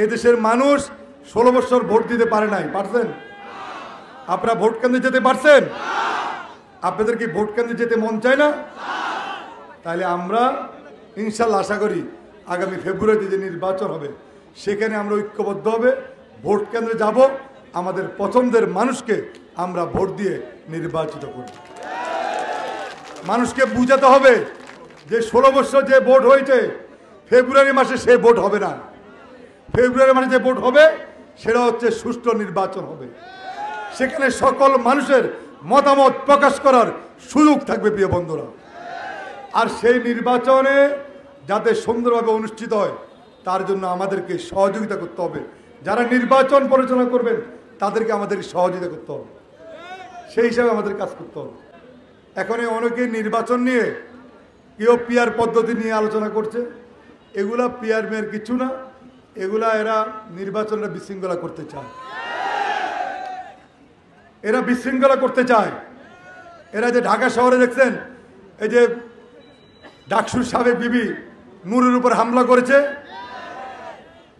এদেশের মানুষ 16 বছর ভোট দিতে পারে নাই, পারছেন? আপনারা ভোট কেন্দ্রে যেতে পারছেন? আপনাদের কি ভোট কেন্দ্রে যেতে মন চায় না? তাহলে আমরা ইনশাল্লাহ আশা করি আগামী ফেব্রুয়ারিতে যে নির্বাচন হবে সেখানে আমরা ঐক্যবদ্ধ হবে, ভোট কেন্দ্রে যাব, আমাদের পছন্দের মানুষকে আমরা ভোট দিয়ে নির্বাচিত করব। মানুষকে বুঝাতে হবে যে 16 বছর যে ভোট হয়েছে ফেব্রুয়ারি মাসে সে ভোট হবে না। ফেব্রুয়ারি মাসে যে ভোট হবে সেটা হচ্ছে সুষ্ঠু নির্বাচন হবে, সেখানে সকল মানুষের মতামত প্রকাশ করার সুযোগ থাকবে প্রিয় বন্ধুরা। আর সেই নির্বাচনে যাতে সুন্দরভাবে অনুষ্ঠিত হয় তার জন্য আমাদেরকে সহযোগিতা করতে হবে। যারা নির্বাচন পরিচালনা করবেন তাদেরকে আমাদের সহযোগিতা করতে হবে, সেই হিসাবে আমাদের কাজ করতে হবে। এখন অনেকে নির্বাচন নিয়ে কেউ পিয়ার পদ্ধতি নিয়ে আলোচনা করছে, এগুলা পিয়ার মেয়ের কিছু না, এগুলা এরা নির্বাচনটা বিশৃঙ্খলা করতে চায়, এরা বিশৃঙ্খলা করতে চায়। এরা যে ঢাকা শহরে দেখছেন এই যে ডাকসুর সাবেক বিবি নূরের উপর হামলা করেছে,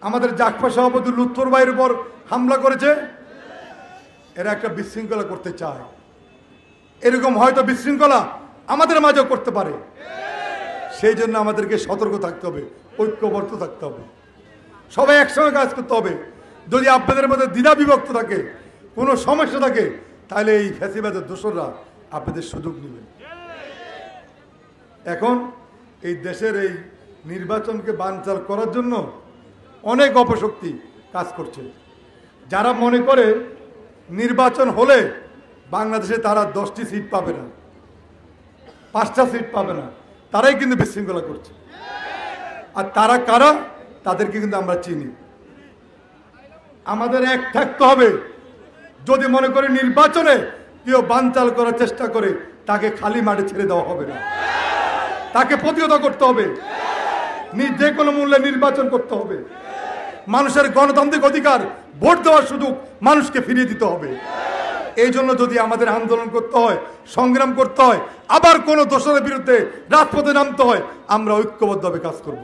আমাদের জাকপা সভাপতি লুৎফর ভাইয়ের উপর হামলা করেছে, এরা একটা বিশৃঙ্খলা করতে চায়। এরকম হয়তো বিশৃঙ্খলা আমাদের মাঝেও করতে পারে, সেই জন্য আমাদেরকে সতর্ক থাকতে হবে, ঐক্যবদ্ধ থাকতে হবে, সবাই একসঙ্গে কাজ করতে হবে। যদি আপনাদের মধ্যে দ্বিধা বিভক্ত থাকে, কোনো সমস্যা থাকে, তাহলে এই ফ্যাসিবাদের দোসররা আপনাদের সুযোগ নেবেন। এখন এই দেশের এই নির্বাচনকে বানচাল করার জন্য অনেক অপশক্তি কাজ করছে। যারা মনে করে নির্বাচন হলে বাংলাদেশে তারা 10টি সিট পাবে না, 5টা সিট পাবে না, তারাই কিন্তু বিশৃঙ্খলা করছে। আর তারা কারা তাদেরকে কিন্তু আমরা চিনি। আমাদের এক থাকতে হবে। যদি মনে করি নির্বাচনে কেউ বানচাল করার চেষ্টা করে তাকে খালি মাঠে ছেড়ে দেওয়া হবে না, তাকে প্রতিহত করতে হবে, যে কোনো মূল্যে নির্বাচন করতে হবে। মানুষের গণতান্ত্রিক অধিকার ভোট দেওয়ার সুযোগ মানুষকে ফিরিয়ে দিতে হবে। এই জন্য যদি আমাদের আন্দোলন করতে হয়, সংগ্রাম করতে হয়, আবার কোনো দোষরের বিরুদ্ধে রাজপথে নামতে হয়, আমরা ঐক্যবদ্ধভাবে কাজ করব।